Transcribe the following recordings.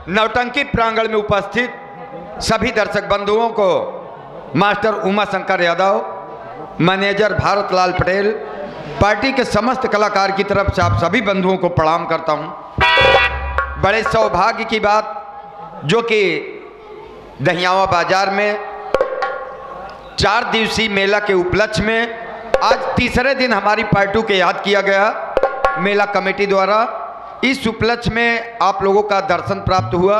नौटंकी प्रांगण में उपस्थित सभी दर्शक बंधुओं को मास्टर उमा शंकर यादव, मैनेजर भारत लाल पटेल, पार्टी के समस्त कलाकार की तरफ से आप सभी बंधुओं को प्रणाम करता हूं। बड़े सौभाग्य की बात जो कि दहियावा बाजार में 4 दिवसीय मेला के उपलक्ष्य में आज तीसरे दिन हमारी पार्टी को याद किया गया मेला कमेटी द्वारा। इस उपलक्ष्य में आप लोगों का दर्शन प्राप्त हुआ,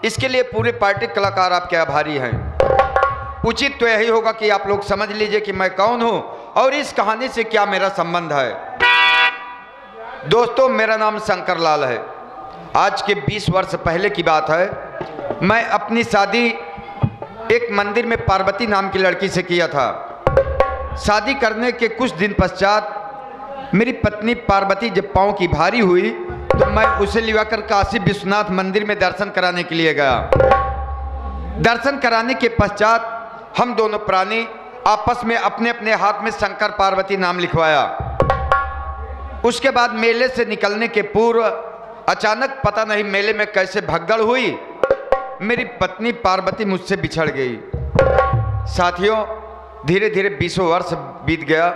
इसके लिए पूरे पार्टी कलाकार आपके आभारी हैं। उचित तो यही होगा कि आप लोग समझ लीजिए कि मैं कौन हूं और इस कहानी से क्या मेरा संबंध है। दोस्तों, मेरा नाम शंकर लाल है। आज के 20 वर्ष पहले की बात है। मैं अपनी शादी एक मंदिर में पार्वती नाम की लड़की से किया था। शादी करने के कुछ दिन पश्चात मेरी पत्नी पार्वती जब पाँव की भारी हुई तो मैं उसे लिवाकर काशी विश्वनाथ मंदिर में दर्शन कराने के लिए गया। दर्शन कराने के पश्चात हम दोनों प्राणी आपस में अपने अपने हाथ में शंकर पार्वती नाम लिखवाया। उसके बाद मेले से निकलने के पूर्व अचानक पता नहीं मेले में कैसे भगदड़ हुई, मेरी पत्नी पार्वती मुझसे बिछड़ गई। साथियों, धीरे धीरे 20 वर्ष बीत गया।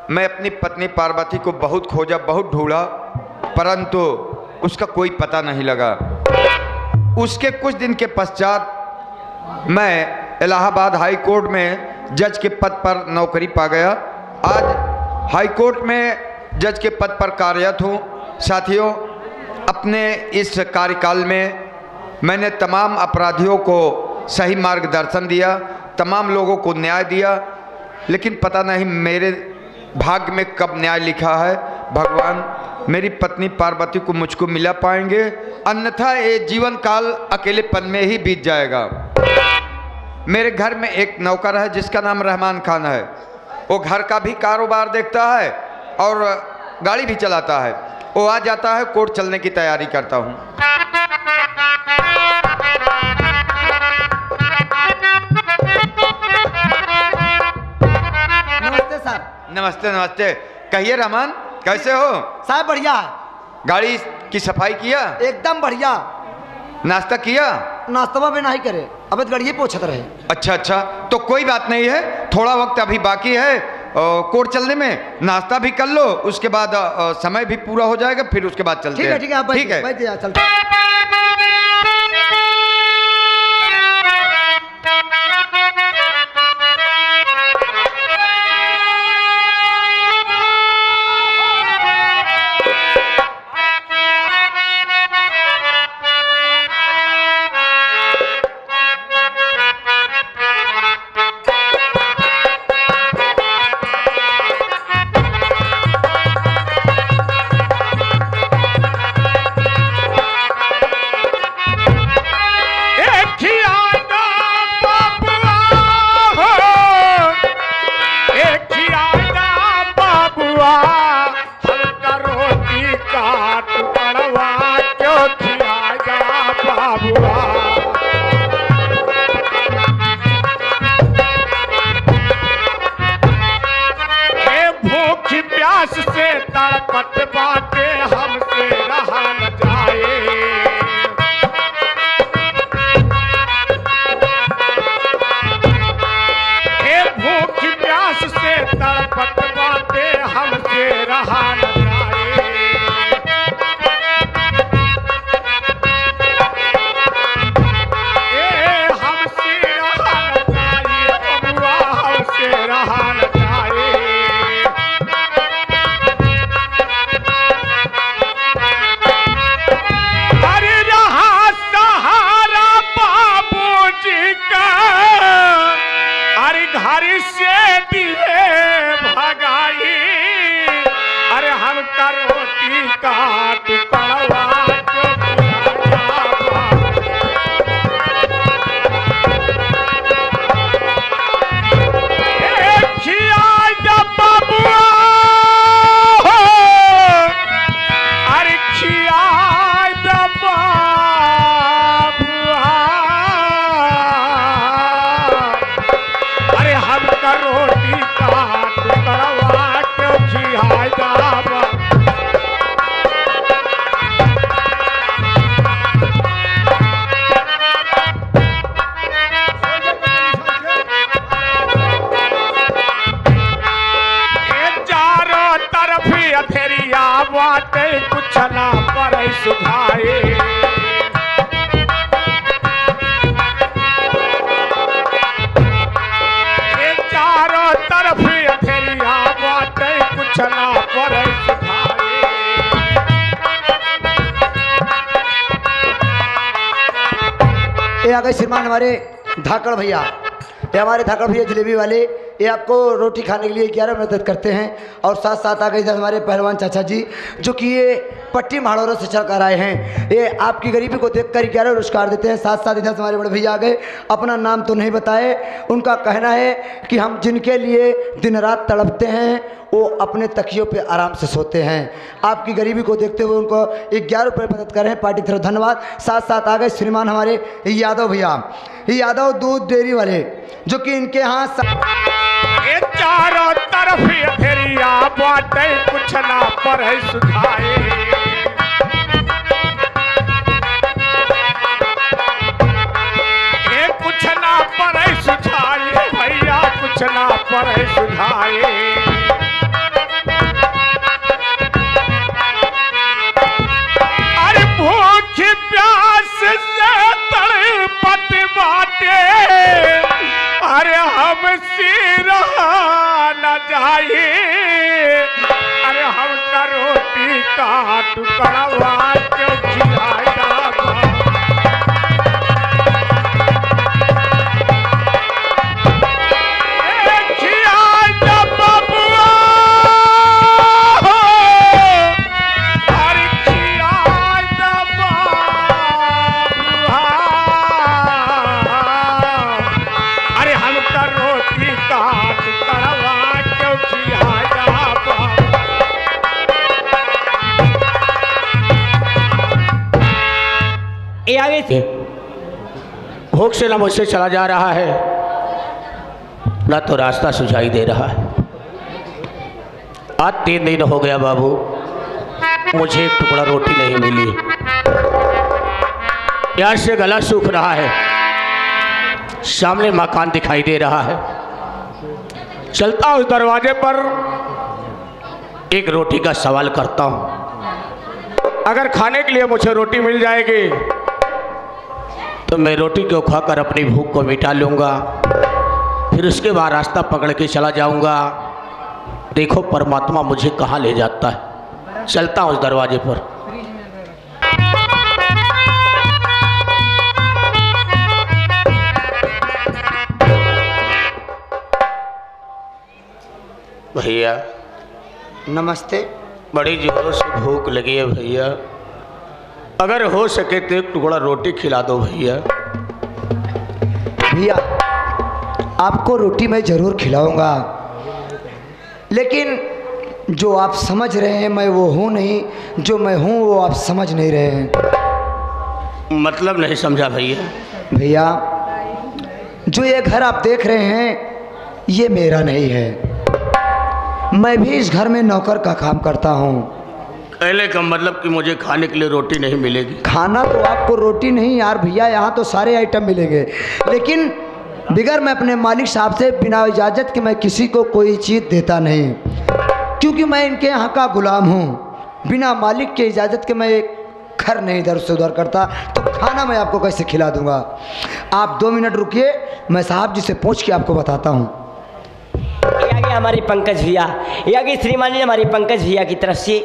मैं अपनी पत्नी पार्वती को बहुत खोजा, बहुत ढूंढा, परंतु उसका कोई पता नहीं लगा। उसके कुछ दिन के पश्चात मैं इलाहाबाद हाई कोर्ट में जज के पद पर नौकरी पा गया। आज हाई कोर्ट में जज के पद पर कार्यरत हूँ। साथियों, अपने इस कार्यकाल में मैंने तमाम अपराधियों को सही मार्गदर्शन दिया, तमाम लोगों को न्याय दिया, लेकिन पता नहीं मेरे भाग्य में कब न्याय लिखा है। भगवान मेरी पत्नी पार्वती को मुझको मिला पाएंगे, अन्यथा ये जीवन काल अकेलेपन में ही बीत जाएगा। मेरे घर में एक नौकर है जिसका नाम रहमान खान है। वो घर का भी कारोबार देखता है और गाड़ी भी चलाता है। वो आ जाता है, कोर्ट चलने की तैयारी करता हूँ। नमस्ते सर। नमस्ते नमस्ते। कहिए रहमान, कैसे हो? साहब बढ़िया है। गाड़ी की सफाई किया? एकदम बढ़िया। नाश्ता किया? नाश्ता भी नहीं करे, अब गड़िए पोछत रहे। अच्छा अच्छा, तो कोई बात नहीं है, थोड़ा वक्त अभी बाकी है कोर्ट चलने में। नाश्ता भी कर लो, उसके बाद समय भी पूरा हो जाएगा, फिर उसके बाद चलते हैं। ठीक है, ठीक है, बैठ जा, चलते। आ गए श्रीमान हमारे धाकड़ भैया। ये हमारे धाकड़ भैया जलेबी वाले, ये आपको रोटी खाने के लिए 11 मदद करते हैं। और साथ साथ आ गए इधर हमारे पहलवान चाचा जी, जो कि ये पट्टी महाड़ोरों से चल कर आए हैं। ये आपकी गरीबी को देखकर 11 पुरस्कार देते हैं। साथ साथ इधर हमारे बड़े भैया आ गए, अपना नाम तो नहीं बताए। उनका कहना है कि हम जिनके लिए दिन रात तड़पते हैं वो अपने तकियों पे आराम से सोते हैं। आपकी गरीबी को देखते हुए उनको 11 रुपये मदद कर रहे हैं, पार्टी की तरफ धन्यवाद। साथ साथ आ गए श्रीमान हमारे यादव भैया, यादव दूध डेयरी वाले, जो कि इनके यहाँ ये चारों तरफ फेरिया बाटे कुछ ना पर है सुझाए। ये कुछ ना पर है सुझाए भैया, कुछ ना पर है सुझाए। अरे भूख प्यास से तड़पत बाटे, अरे हमसे रहा न जाए। अरे हमका रोटी का टुकड़वा क्यों खिलाया। ये आगे से भूख से ना मुझसे चला जा रहा है, ना तो रास्ता सुझाई दे रहा है। आज 3 दिन हो गया बाबू, मुझे एक टुकड़ा रोटी नहीं मिली। यहाँ से गला सूख रहा है, सामने मकान दिखाई दे रहा है। चलता उस दरवाजे पर एक रोटी का सवाल करता हूँ। अगर खाने के लिए मुझे रोटी मिल जाएगी तो मैं रोटी को खाकर अपनी भूख को मिटा लूँगा, फिर उसके बाद रास्ता पकड़ के चला जाऊँगा। देखो परमात्मा मुझे कहाँ ले जाता है। चलता हूँ उस दरवाजे पर। भैया नमस्ते। बड़ी जोरों से भूख लगी है भैया, अगर हो सके तो एक टुकड़ा रोटी खिला दो भैया। भैया आपको रोटी मैं ज़रूर खिलाऊंगा, लेकिन जो आप समझ रहे हैं मैं वो हूँ नहीं, जो मैं हूँ वो आप समझ नहीं रहे हैं। मतलब नहीं समझा भैया। भैया जो ये घर आप देख रहे हैं ये मेरा नहीं है, मैं भी इस घर में नौकर का काम करता हूँ। कहने का मतलब कि मुझे खाने के लिए रोटी नहीं मिलेगी। खाना तो आपको रोटी नहीं यार भैया, यहाँ तो सारे आइटम मिलेंगे, लेकिन बिगर मैं अपने मालिक साहब से बिना इजाज़त के मैं किसी को कोई चीज़ देता नहीं, क्योंकि मैं इनके यहाँ का गुलाम हूँ। बिना मालिक के इजाज़त के मैं एक घर नहीं इधर से उधर करता, तो खाना मैं आपको कैसे खिला दूँगा। आप 2 मिनट रुकिए, मैं साहब जी से पूछ के आपको बताता हूँ। ये आगे हमारे पंकज भैया, ये आगे श्रीमान जी हमारे पंकज भैया की तरफ से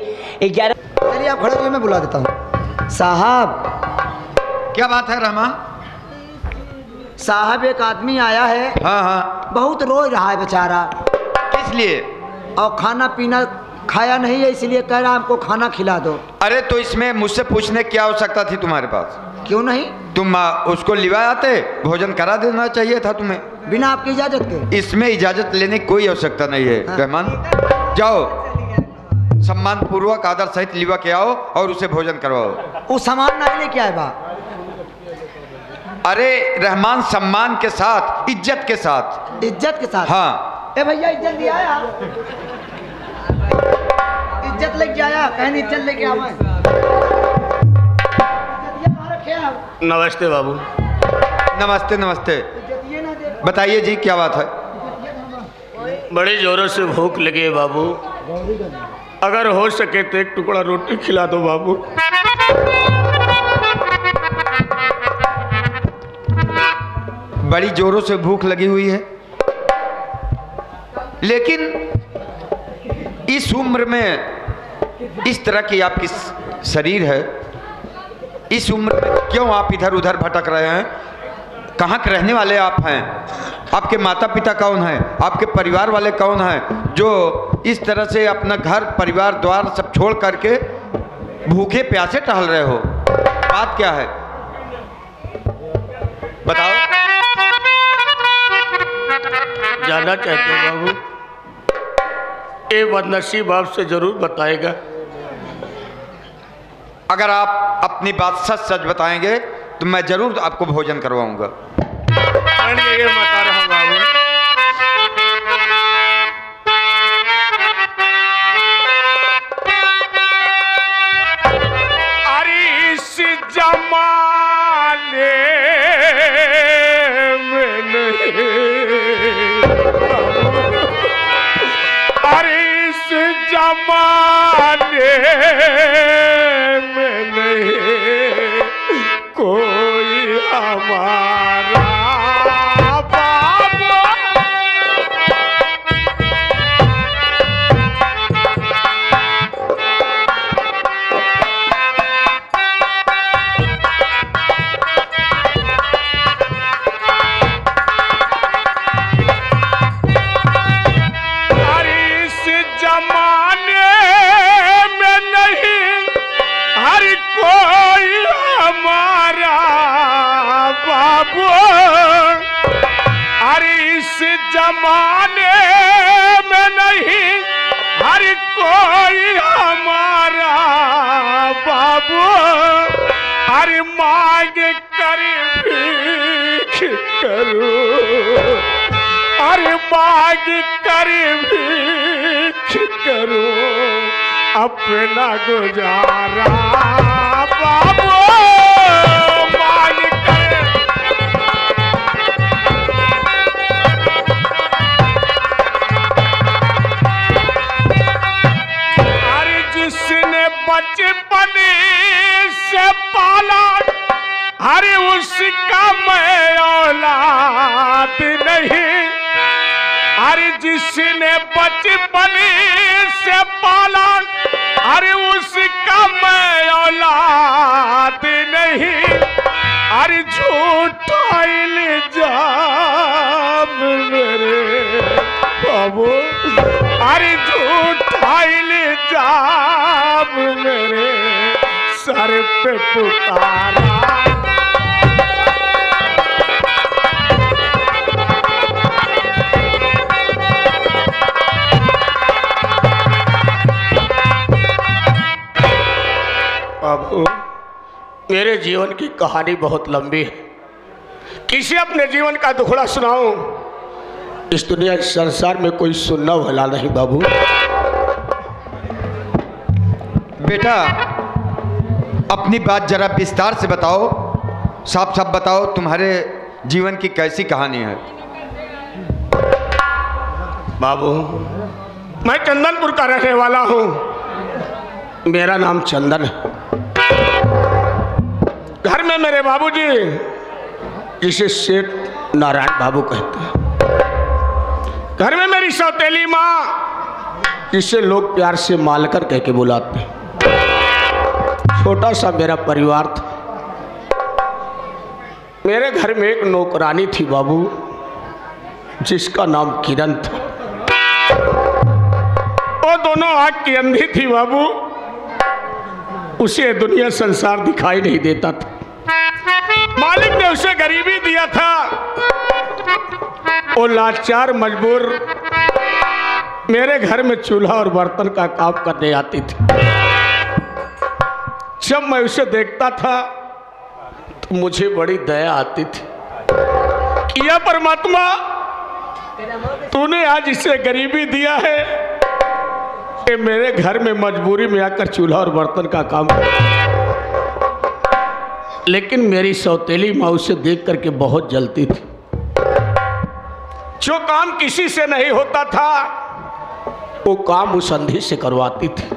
11। चलिए आप खड़े हुए, मैं बुला देता हूँ। साहब क्या बात है रहमान? साहब एक आदमी आया है, हाँ हाँ। बहुत रो रहा है बेचारा, किस लिए? और खाना पीना खाया नहीं है, इसलिए कह रहा है हमको खाना खिला दो। अरे तो इसमें मुझसे पूछने की क्या आवश्यकता थी तुम्हारे पास? क्यों नहीं? तुम उसको लिवा आते, भोजन करा देना चाहिए था तुम्हें बिना आपकी इजाजत के। इसमें इजाजत लेने की कोई आवश्यकता नहीं है। हाँ। रहमान जाओ, सम्मान पूर्वक आदर सहित लिवा के आओ और उसे भोजन करवाओ। वो सामान नहीं लेके आए बा। अरे रहमान सम्मान के साथ, इज्जत के साथ। इज्जत के साथ? हाँ। ए भैया इज्जत दिया आया, इज्जत लेके आया, कहनी इज्जत लेके आवा। नमस्ते बाबू। नमस्ते नमस्ते। बताइए जी क्या बात है? बड़ी जोरों से भूख लगी है बाबू, अगर हो सके तो एक टुकड़ा रोटी खिला दो बाबू। बड़ी जोरों से भूख लगी हुई है, लेकिन इस उम्र में इस तरह की आपकी शरीर है, इस उम्र में क्यों आप इधर उधर भटक रहे हैं? कहाँ के रहने वाले आप हैं? आपके माता पिता कौन हैं? आपके परिवार वाले कौन हैं जो इस तरह से अपना घर परिवार द्वार सब छोड़ करके भूखे प्यासे टहल रहे हो? बात क्या है बताओ। जाना चाहते हो बाबू? ये बदनसीब आपसे जरूर बताएगा। अगर आप अपनी बात सच सच बताएंगे तो मैं जरूर आपको भोजन करवाऊंगा। ये बता रहा हूँ बाबू। अरे इस जमाने में नहीं, अरे इस जमाने में नहीं कोई हमारा बाबा। अरे इस जमाने में नहीं हर कोई हमारा बाबू। अरे इस जमाने में नहीं हर कोई हमारा बाबू। अरे मांग कर भीख करूं, अरे मांग कर भीख करूं अपना गुजारा बाबू। मांग कर अरे जिसने बचपन से पाला अरे उसका मैं औलाद नहीं। अरे जिसने बचपन से पाला अरे उसका मैं औलाद नहीं। अरे झूठा इल्जाम मेरे बाबू, अरे झूठा इल्जाम मेरे सर पे पुकारा। बाबू मेरे जीवन की कहानी बहुत लंबी है, किसी अपने जीवन का दुखड़ा सुनाऊं इस दुनिया इस संसार में कोई सुनना वाला नहीं बाबू। बेटा अपनी बात जरा विस्तार से बताओ, साफ साफ बताओ तुम्हारे जीवन की कैसी कहानी है। बाबू मैं चंदनपुर का रहने वाला हूँ, मेरा नाम चंदन है। घर में मेरे बाबूजी जिसे सेठ नारायण बाबू कहते हैं, घर में मेरी सौतेली माँ जिसे लोग प्यार से मालकर कह के बुलाते हैं। छोटा सा मेरा परिवार था। मेरे घर में एक नौकरानी थी बाबू जिसका नाम किरण था। वो दोनों आँख की अंधी थी बाबू, उसे दुनिया संसार दिखाई नहीं देता था। मालिक ने उसे गरीबी दिया था। वो लाचार मजबूर मेरे घर में चूल्हा और बर्तन का काम करने आती थी। जब मैं उसे देखता था तो मुझे बड़ी दया आती थी कि या परमात्मा तूने आज इसे गरीबी दिया है, ये मेरे घर में मजबूरी में आकर चूल्हा और बर्तन का काम। लेकिन मेरी सौतेली माँ उसे देख करके बहुत जलती थी। जो काम किसी से नहीं होता था वो काम उस अंधी से करवाती थी।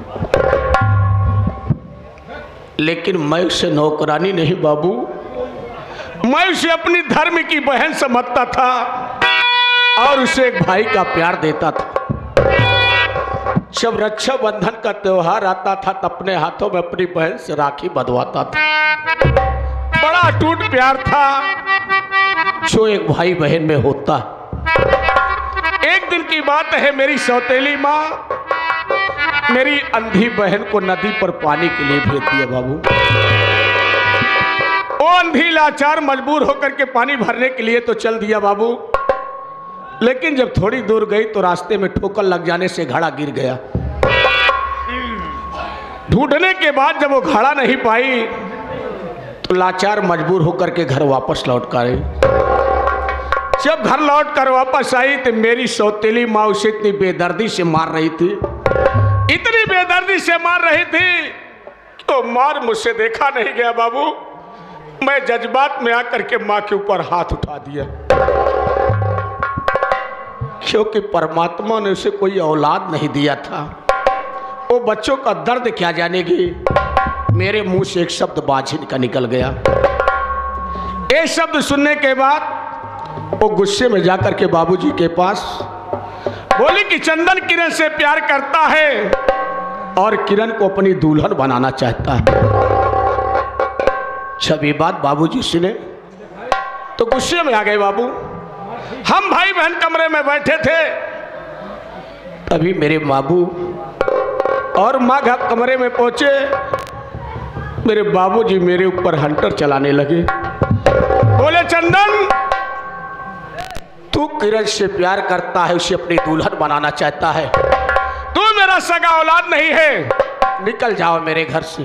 लेकिन मैं उसे नौकरानी नहीं बाबू, मैं उसे अपनी धर्म की बहन समझता था और उसे एक भाई का प्यार देता था। जब रक्षाबंधन का त्योहार आता था तो अपने हाथों में अपनी बहन से राखी बंधवाता था। बड़ा अटूट प्यार था। जो एक भाई बहन में होता है। एक दिन की बात है, मेरी सौतेली माँ मेरी अंधी बहन को नदी पर पानी के लिए भेज दिया बाबू। वो अंधी लाचार मजबूर होकर के पानी भरने के लिए तो चल दिया बाबू, लेकिन जब थोड़ी दूर गई तो रास्ते में ठोकर लग जाने से घड़ा गिर गया। ढूंढने के बाद जब वो घड़ा नहीं पाई तो लाचार मजबूर होकर के घर वापस लौट कर आई। जब घर लौट कर वापस आई तो मेरी सौतेली माँ उसे इतनी बेदर्दी से मार रही थी, इतनी बेदर्दी से मार रही थी तो मार मुझसे देखा नहीं गया बाबू। मैं जज्बात में आकर के माँ के ऊपर हाथ उठा दिया, क्योंकि परमात्मा ने उसे कोई औलाद नहीं दिया था। वो बच्चों का दर्द क्या जानेगी। मेरे मुंह से एक शब्द बाझिन का निकल गया। ये शब्द सुनने के बाद वो गुस्से में जाकर के बाबूजी के पास बोली कि चंदन किरण से प्यार करता है और किरण को अपनी दुल्हन बनाना चाहता है। जब ये बात बाबूजी सुने तो गुस्से में आ गए बाबू। हम भाई बहन कमरे में बैठे थे, तभी मेरे बाबू और माँ कमरे में पहुंचे। मेरे बाबूजी मेरे ऊपर हंटर चलाने लगे। बोले चंदन, तू किरण से प्यार करता है, उसे अपनी दुल्हन बनाना चाहता है, तू मेरा सगा औलाद नहीं है, निकल जाओ मेरे घर से।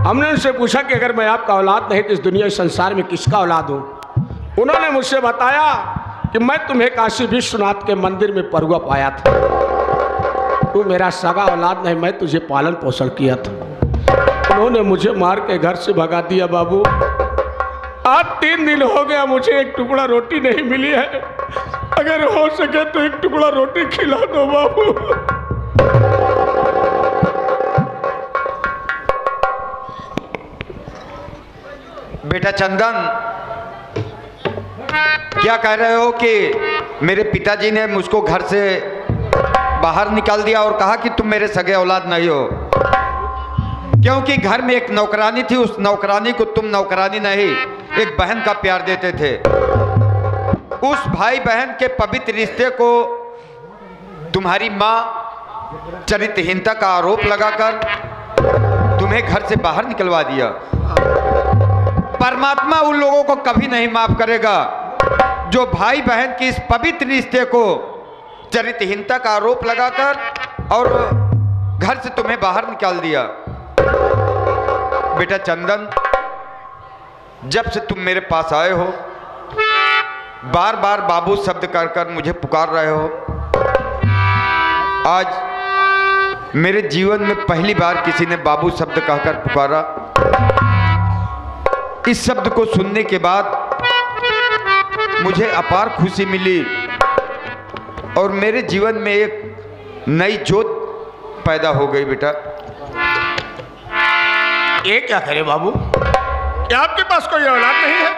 हमने उनसे पूछा कि अगर मैं आपका औलाद नहीं तो इस दुनिया संसार में किसका औलाद हूँ? उन्होंने मुझसे बताया कि मैं तुम्हें काशी विश्वनाथ के मंदिर में परुआ पाया था, तू मेरा सगा औलाद नहीं, मैं तुझे पालन पोषण किया था। उन्होंने मुझे मार के घर से भगा दिया बाबू। आज 3 दिन हो गया, मुझे एक टुकड़ा रोटी नहीं मिली है। अगर हो सके तो एक टुकड़ा रोटी खिला दो बाबू। बेटा चंदन, क्या कह रहे हो कि मेरे पिताजी ने मुझको घर से बाहर निकाल दिया और कहा कि तुम मेरे सगे औलाद नहीं हो? क्योंकि घर में एक नौकरानी थी, उस नौकरानी को तुम नौकरानी नहीं एक बहन का प्यार देते थे। उस भाई बहन के पवित्र रिश्ते को तुम्हारी माँ चरित्रहीनता का आरोप लगाकर तुम्हें घर से बाहर निकलवा दिया। परमात्मा उन लोगों को कभी नहीं माफ करेगा जो भाई बहन के इस पवित्र रिश्ते को चरित्रहीनता का आरोप लगाकर और घर से तुम्हें बाहर निकाल दिया। बेटा चंदन, जब से तुम मेरे पास आए हो, बार बार बाबू शब्द कर कर मुझे पुकार रहे हो। आज मेरे जीवन में पहली बार किसी ने बाबू शब्द कहकर पुकारा। इस शब्द को सुनने के बाद मुझे अपार खुशी मिली और मेरे जीवन में एक नई जोत पैदा हो गई। बेटा ये क्या करे बाबू? क्या आपके पास कोई औलाद नहीं है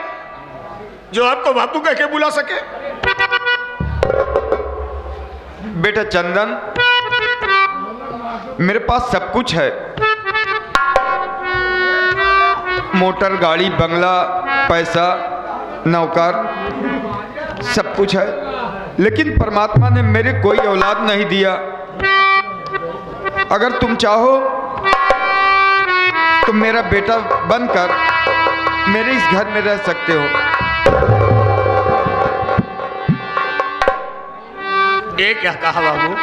जो आपको बापू कह के बुला सके? बेटा चंदन, मेरे पास सब कुछ है, मोटर, गाड़ी, बंगला, पैसा, नौकर, सब कुछ है, लेकिन परमात्मा ने मेरे कोई औलाद नहीं दिया। अगर तुम चाहो तो मेरा बेटा बनकर मेरे इस घर में रह सकते हो। ये क्या कहा बाबू?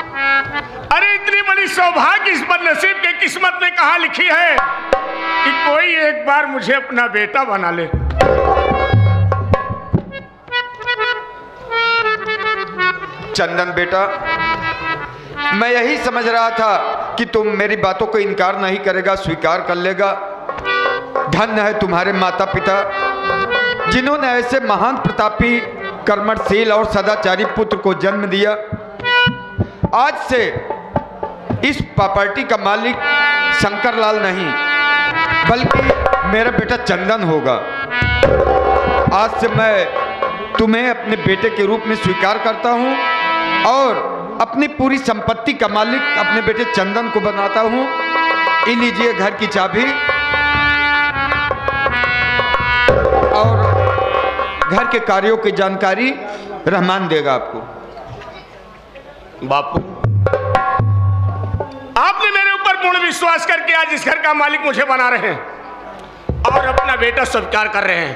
अरे इतनी बड़ी सौभाग्य इस बदनसीब के किस्मत में कहाँ लिखी है कि कोई एक बार मुझे अपना बेटा बना ले। चंदन बेटा, मैं यही समझ रहा था कि तुम मेरी बातों को इनकार नहीं करेगा, स्वीकार कर लेगा। धन्य है तुम्हारे माता पिता जिन्होंने ऐसे महान प्रतापी, कर्मशील और सदाचारी पुत्र को जन्म दिया। आज से इस प्रॉपर्टी का मालिक शंकरलाल नहीं बल्कि मेरा बेटा चंदन होगा। आज से मैं तुम्हें अपने बेटे के रूप में स्वीकार करता हूँ और अपनी पूरी संपत्ति का मालिक अपने बेटे चंदन को बनाता हूँ। ये लीजिए घर की चाबी और घर के कार्यों की जानकारी रहमान देगा आपको। बापू, आपने मेरे ऊपर पूर्ण विश्वास करके आज इस घर का मालिक मुझे बना रहे हैं और अपना बेटा स्वीकार कर रहे हैं,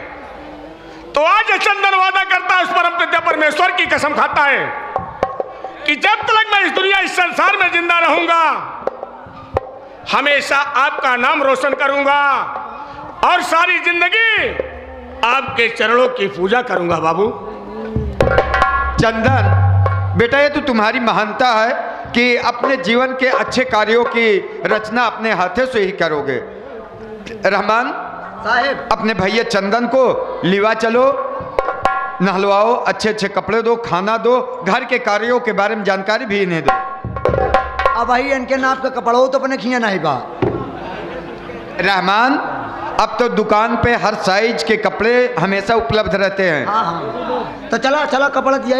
तो आज चंदन वादा करता है, उस परम पिता परमेश्वर की कसम खाता है कि जब तक मैं इस दुनिया इस संसार में जिंदा रहूंगा हमेशा आपका नाम रोशन करूंगा और सारी जिंदगी आपके चरणों की पूजा करूंगा। बाबू चंदन बेटा, ये तो तुम्हारी महानता है कि अपने जीवन के अच्छे कार्यों की रचना अपने हाथों से ही करोगे। रहमान साहेब, अपने भैया चंदन को लिवा चलो, नहलवाओ, अच्छे अच्छे कपड़े दो, खाना दो, घर के कार्यों के बारे में जानकारी भी इन्हें दो। अब भाई इनके नाप का कपड़ा तो अपने खिया नहीं बा। रहमान, अब तो दुकान पे हर साइज के कपड़े हमेशा उपलब्ध रहते हैं। हाँ हाँ, तो चला चला कपड़ा दिया।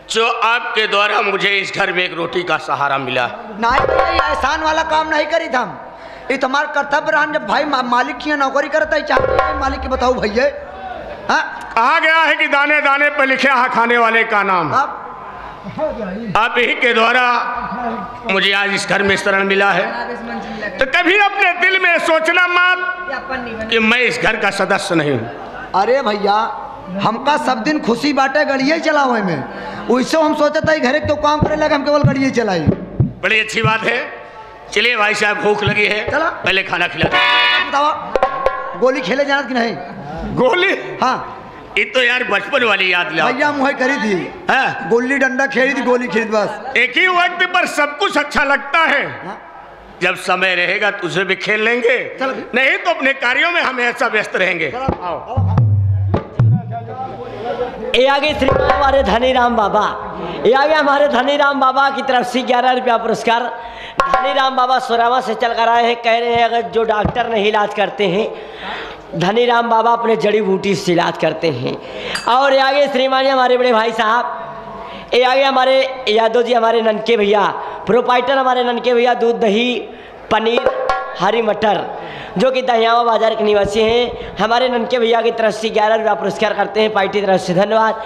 जो आपके द्वारा मुझे इस घर में एक रोटी का सहारा मिला। नहीं भैया, ये एहसान वाला काम नहीं करी था हम। ये तुम्हारा कर्तव्य रहा। जब भाई मालिक की नौकरी करता है, चाहते मालिक की बताओ भैया। हाँ, कहा गया है कि दाने दाने पर लिखा है खाने वाले का नाम। आप ही के द्वारा मुझे आज इस घर में शरण मिला है, तो कभी अपने दिल में सोचना मत कि मैं इस घर का सदस्य नहीं हूँ। अरे भैया, हमका सब दिन खुशी बाटे गड़िए चलावे में, वैसे हम सोचा था घरे तो काम करे लगे, हम केवल गड़िए चलाई। बड़ी अच्छी बात है। चलिए भाई साहब, भूख लगी है, चला पहले खाना खिला दो। बताओ, गोली खेले जाना कि नहीं? गोली? हाँ, ये तो यार बचपन वाली याद ला भैया मुझे करी थी। हाँ? गोली डंडा खेली थी, गोली खेली बस। एक ही वक्त पर सब कुछ अच्छा लगता है। हाँ? जब समय रहेगा तो उसे भी खेल लेंगे, नहीं तो अपने कार्यों में हमेशा व्यस्त रहेंगे। ये आगे श्रीमान हमारे धनीराम बाबा, ये आगे हमारे धनीराम बाबा की तरफ से 11 रुपया पुरस्कार। धनीराम बाबा सोरावा से चल कर आए हैं, कह रहे हैं अगर जो डॉक्टर नहीं इलाज करते हैं, धनीराम बाबा अपने जड़ी बूटी से इलाज करते हैं। और ये आगे श्रीमान हमारे बड़े भाई साहब, ये आगे हमारे यादव जी, हमारे ननके भैया प्रोपाइटर, हमारे ननके भैया दूध दही पनीर हरी मटर, जो कि दहियावा बाजार के निवासी हैं। हमारे ननके भैया की तरफ से 11 रुपया पुरस्कार करते हैं, पार्टी की तरफ से धन्यवाद।